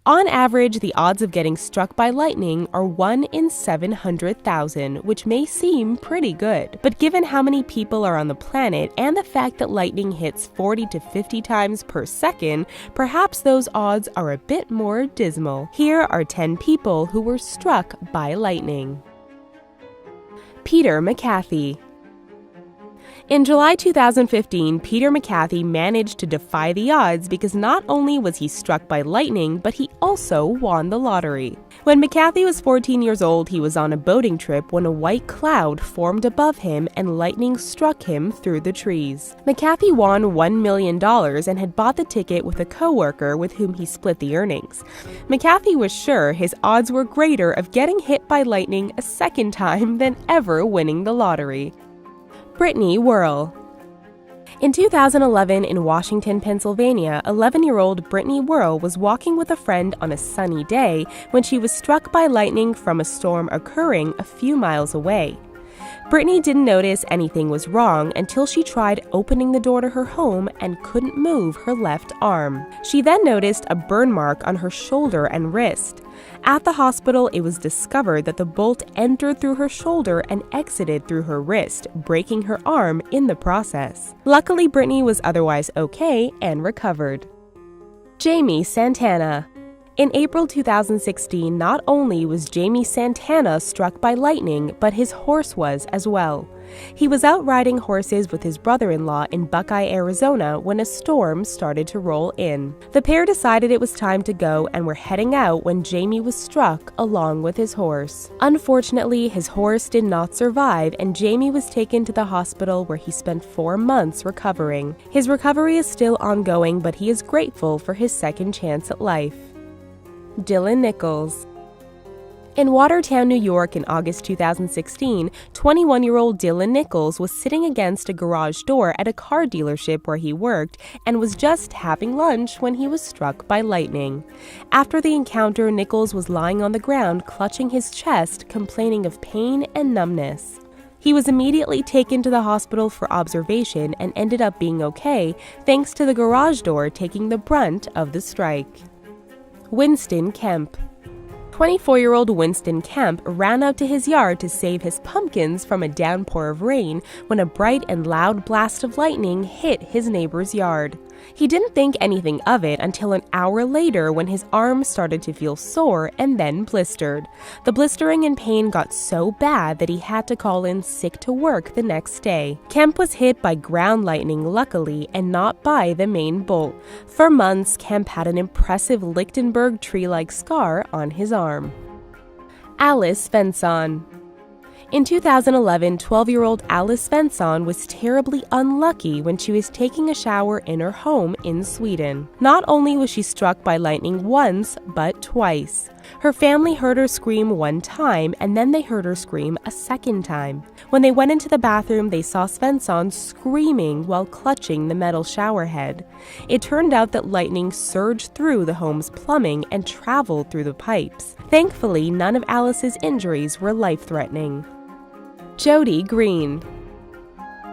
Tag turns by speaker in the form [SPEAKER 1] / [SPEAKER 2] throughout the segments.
[SPEAKER 1] On average, the odds of getting struck by lightning are 1 in 700,000, which may seem pretty good. But given how many people are on the planet and the fact that lightning hits 40 to 50 times per second, perhaps those odds are a bit more dismal. Here are 10 people who were struck by lightning. Peter McCarthy. In July 2015, Peter McCarthy managed to defy the odds because not only was he struck by lightning, but he also won the lottery. When McCarthy was 14 years old, he was on a boating trip when a white cloud formed above him and lightning struck him through the trees. McCarthy won $1 million and had bought the ticket with a coworker with whom he split the earnings. McCarthy was sure his odds were greater of getting hit by lightning a second time than ever winning the lottery. Brittany Whirl. In 2011, in Washington, Pennsylvania, 11-year-old Brittany Whirl was walking with a friend on a sunny day when she was struck by lightning from a storm occurring a few miles away. Brittany didn't notice anything was wrong until she tried opening the door to her home and couldn't move her left arm. She then noticed a burn mark on her shoulder and wrist. At the hospital, it was discovered that the bolt entered through her shoulder and exited through her wrist, breaking her arm in the process. Luckily, Brittany was otherwise okay and recovered. Jamie Santana. In April 2016, not only was Jamie Santana struck by lightning, but his horse was as well. He was out riding horses with his brother-in-law in Buckeye, Arizona, when a storm started to roll in. The pair decided it was time to go and were heading out when Jamie was struck along with his horse. Unfortunately, his horse did not survive, and Jamie was taken to the hospital where he spent 4 months recovering. His recovery is still ongoing, but he is grateful for his second chance at life. Dylan Nichols. In Watertown, New York in August 2016, 21-year-old Dylan Nichols was sitting against a garage door at a car dealership where he worked and was just having lunch when he was struck by lightning. After the encounter, Nichols was lying on the ground, clutching his chest, complaining of pain and numbness. He was immediately taken to the hospital for observation and ended up being okay, thanks to the garage door taking the brunt of the strike. Winston Kemp. 24-year-old Winston Kemp ran out to his yard to save his pumpkins from a downpour of rain when a bright and loud blast of lightning hit his neighbor's yard. He didn't think anything of it until an hour later when his arm started to feel sore and then blistered. The blistering and pain got so bad that he had to call in sick to work the next day. Kemp was hit by ground lightning, luckily, and not by the main bolt. For months, Kemp had an impressive Lichtenberg tree-like scar on his arm. Alice Svensson. In 2011, 12-year-old Alice Svensson was terribly unlucky when she was taking a shower in her home in Sweden. Not only was she struck by lightning once, but twice. Her family heard her scream one time, and then they heard her scream a second time. When they went into the bathroom, they saw Svensson screaming while clutching the metal shower head. It turned out that lightning surged through the home's plumbing and traveled through the pipes. Thankfully, none of Alice's injuries were life-threatening. Jody Green.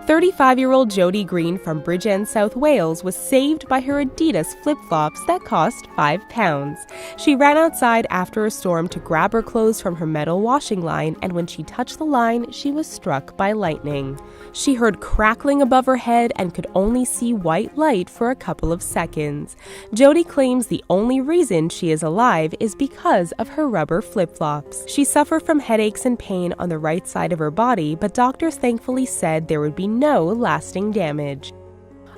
[SPEAKER 1] 35-year-old Jody Green from Bridgend, South Wales was saved by her Adidas flip-flops that cost £5. She ran outside after a storm to grab her clothes from her metal washing line, and when she touched the line, she was struck by lightning. She heard crackling above her head and could only see white light for a couple of seconds. Jody claims the only reason she is alive is because of her rubber flip-flops. She suffered from headaches and pain on the right side of her body, but doctors thankfully said there would be no lasting damage.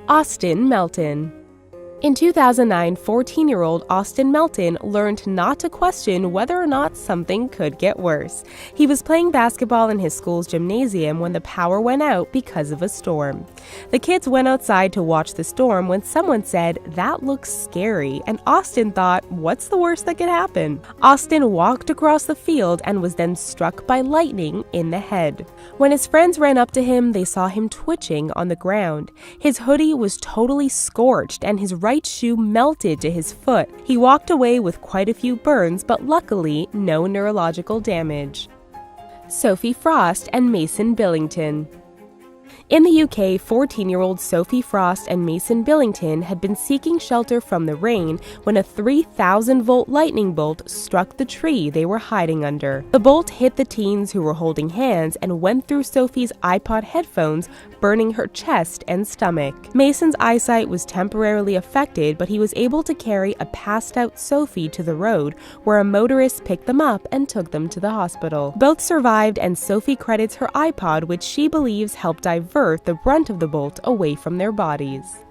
[SPEAKER 1] Austin Melton. In 2009, 14-year-old Austin Melton learned not to question whether or not something could get worse. He was playing basketball in his school's gymnasium when the power went out because of a storm. The kids went outside to watch the storm when someone said, "That looks scary," and Austin thought, what's the worst that could happen? Austin walked across the field and was then struck by lightning in the head. When his friends ran up to him, they saw him twitching on the ground. His hoodie was totally scorched and his right shoe melted to his foot. He walked away with quite a few burns, but luckily no neurological damage. Sophie Frost and Mason Billington. In the UK, 14-year-old Sophie Frost and Mason Billington had been seeking shelter from the rain when a 3,000-volt lightning bolt struck the tree they were hiding under. The bolt hit the teens who were holding hands and went through Sophie's iPod headphones, burning her chest and stomach. Mason's eyesight was temporarily affected, but he was able to carry a passed-out Sophie to the road, where a motorist picked them up and took them to the hospital. Both survived, and Sophie credits her iPod, which she believes helped divert the brunt of the bolt away from their bodies.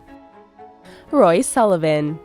[SPEAKER 1] Roy Sullivan.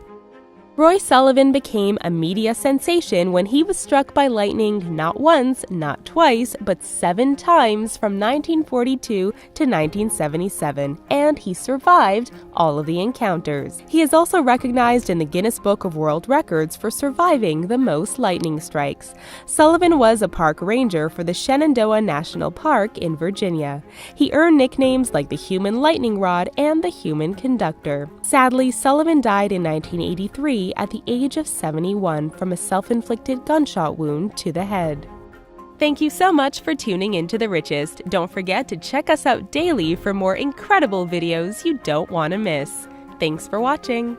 [SPEAKER 1] Roy Sullivan became a media sensation when he was struck by lightning not once, not twice, but 7 times from 1942 to 1977, and he survived all of the encounters. He is also recognized in the Guinness Book of World Records for surviving the most lightning strikes. Sullivan was a park ranger for the Shenandoah National Park in Virginia. He earned nicknames like the Human Lightning Rod and the Human Conductor. Sadly, Sullivan died in 1983 at the age of 71 from a self-inflicted gunshot wound to the head. Thank you so much for tuning into The Richest. Don't forget to check us out daily for more incredible videos you don't want to miss. Thanks for watching.